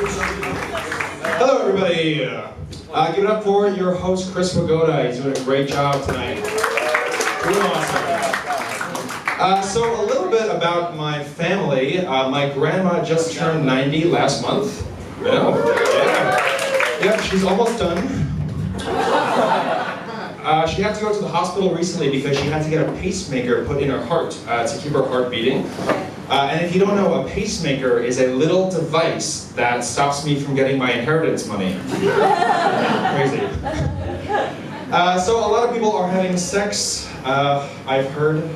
Hello, everybody. Give it up for your host, Chris Pagoda. He's doing a great job tonight. Doing awesome. So a little bit about my family. My grandma just turned 90 last month. Yeah, she's almost done. She had to go to the hospital recently because she had to get a pacemaker put in her heart to keep her heart beating. And if you don't know, a pacemaker is a little device that stops me from getting my inheritance money. Crazy. So a lot of people are having sex, I've heard.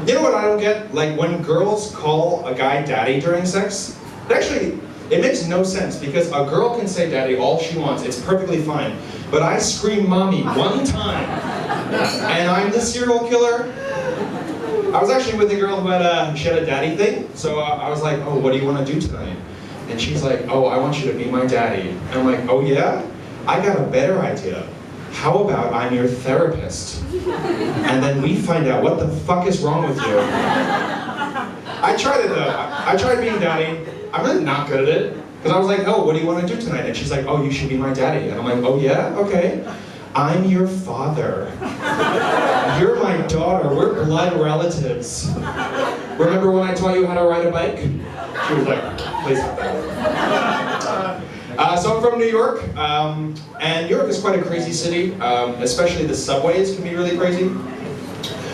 You know what I don't get? Like when girls call a guy daddy during sex, it makes no sense because a girl can say daddy all she wants, it's perfectly fine. But I scream mommy one time, and I'm the serial killer. I was actually with a girl who had she had a daddy thing, so I was like, oh, what do you want to do tonight? And she's like, oh, I want you to be my daddy. And I'm like, oh yeah? I got a better idea. How about I'm your therapist? And then we find out what the fuck is wrong with you. I tried it though. I tried being daddy. I'm really not good at it. Because I was like, oh, what do you want to do tonight? And she's like, oh, you should be my daddy. And I'm like, oh yeah? Okay. I'm your father. You're my daughter. We're blood relatives. Remember when I taught you how to ride a bike? She was like, please stop that. So I'm from New York, and New York is quite a crazy city, especially the subways can be really crazy.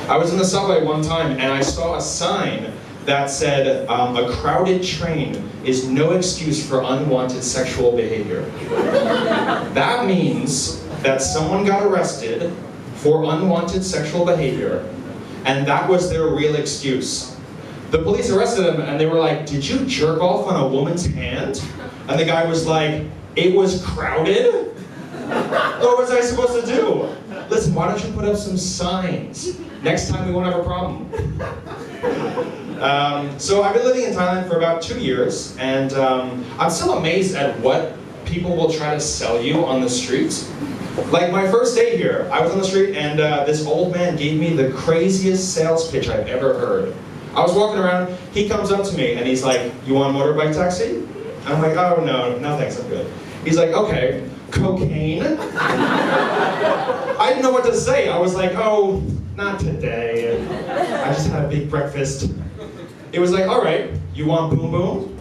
I was in the subway one time and I saw a sign that said, a crowded train is no excuse for unwanted sexual behavior. That means that someone got arrested for unwanted sexual behavior, and that was their real excuse. The police arrested him and they were like, did you jerk off on a woman's hand? And the guy was like, it was crowded? What was I supposed to do? Listen, why don't you put up some signs? Next time we won't have a problem. So I've been living in Thailand for about 2 years, and I'm still amazed at what people will try to sell you on the streets. Like my first day here, I was on the street and this old man gave me the craziest sales pitch I've ever heard. I was walking around, he comes up to me and he's like, you want a motorbike taxi? I'm like, oh no thanks, I'm good. He's like, okay, cocaine? I didn't know what to say. I was like, oh, not today. I just had a big breakfast. It was like, all right, you want boom boom?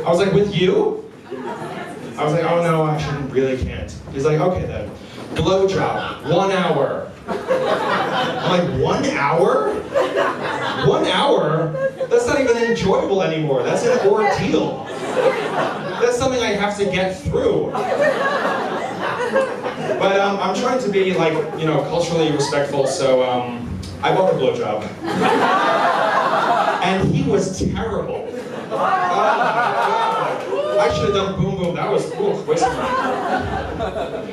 I was like, with you? I was like, oh no, I actually really can't. He's like, okay then. Blowjob, 1 hour. I'm like, 1 hour? 1 hour? That's not even enjoyable anymore. That's an ordeal. That's something I have to get through. But I'm trying to be like, culturally respectful, so I bought the blowjob. And he was terrible. Oh my God. I should have done boom boom. That was waste of time.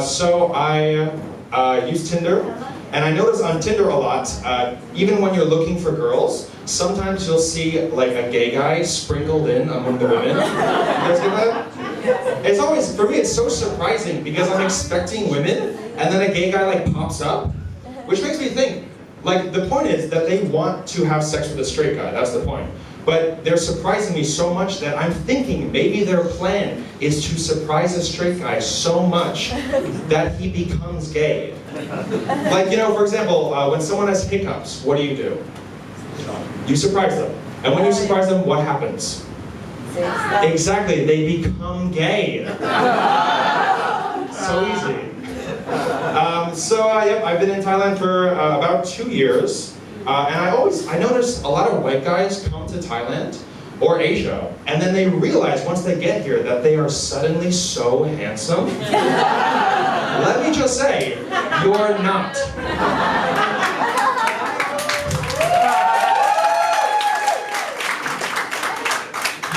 So I use Tinder, and I notice on Tinder a lot, even when you're looking for girls, sometimes you'll see like a gay guy sprinkled in among the women. You guys get that? It's always, for me, it's so surprising because I'm expecting women, and then a gay guy like pops up, which makes me think, like the point is that they want to have sex with a straight guy, that's the point. But they're surprising me so much that I'm thinking maybe their plan is to surprise a straight guy so much that he becomes gay. Like, for example, when someone has hiccups, what do? You surprise them. And when you surprise them, what happens? Exactly, they become gay. So easy. Yep, I've been in Thailand for about 2 years. And I notice a lot of white guys come to Thailand or Asia, and then they realize once they get here that they are suddenly so handsome. Let me just say, you are not.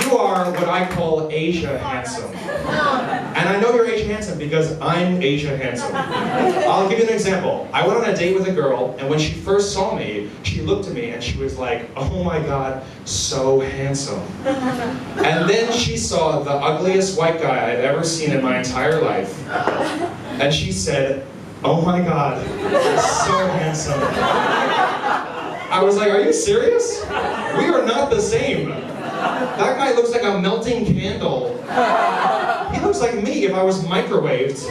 You are what I call Asia handsome. And I know you're Asia handsome because I'm Asia handsome. I'll give you an example. I went on a date with a girl, and when she first saw me, she looked at me and she was like, oh my God, so handsome. And then she saw the ugliest white guy I've ever seen in my entire life. And she said, oh my God, so handsome. I was like, are you serious? We are not the same. That guy looks like a melting candle. He looks like me if I was microwaved.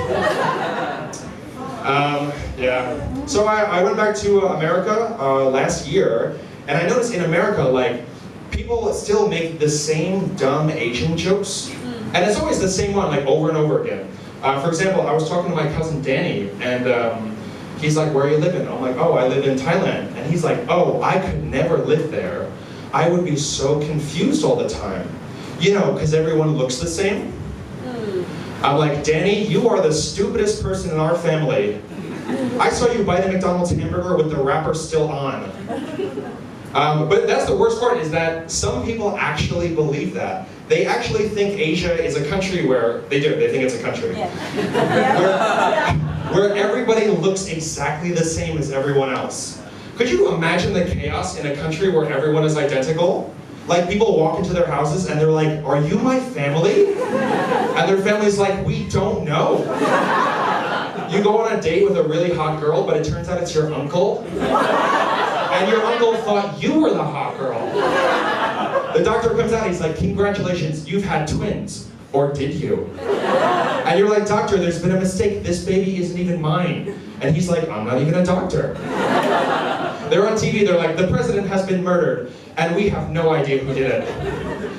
Yeah. So I went back to America last year, and I noticed in America, like, people still make the same dumb Asian jokes, and it's always the same one, like, over and over again. For example, I was talking to my cousin Danny, and he's like, where are you living? I'm like, oh, I live in Thailand. And he's like, oh, I could never live there. I would be so confused all the time. You know, because everyone looks the same. I'm like, Danny, you are the stupidest person in our family. I saw you bite a McDonald's hamburger with the wrapper still on. But that's the worst part, is that some people actually believe that. They actually think Asia is a country where, they think it's a country. Yeah. Where everybody looks exactly the same as everyone else. Could you imagine the chaos in a country where everyone is identical? Like, people walk into their houses and they're like, are you my family? And their family's like, we don't know. You go on a date with a really hot girl, but it turns out it's your uncle. And your uncle thought you were the hot girl. The doctor comes out, he's like, congratulations, you've had twins. Or did you? And you're like, doctor, there's been a mistake. This baby isn't even mine. And he's like, I'm not even a doctor. They're on TV, they're like, the president has been murdered, and we have no idea who did it.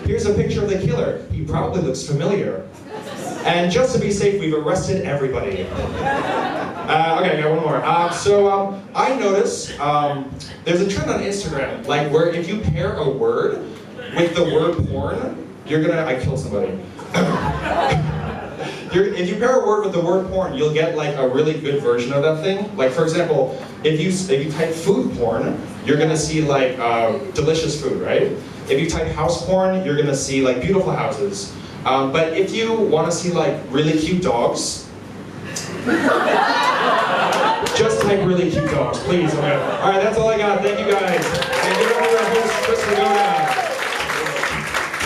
Here's a picture of the killer. He probably looks familiar. And just to be safe, we've arrested everybody. Okay, I got one more. I notice there's a trend on Instagram, like, where if you pair a word with the word porn, you're gonna, I killed somebody. If you pair a word with the word porn, you'll get like a really good version of that thing. Like, for example, if you type food porn, you're gonna see like delicious food, right? If you type house porn, you're gonna see like beautiful houses. But if you want to see like really cute dogs, just type really cute dogs, please. Okay. All right, that's all I got. Thank you guys. And give it up to our host, Chris Lagoda.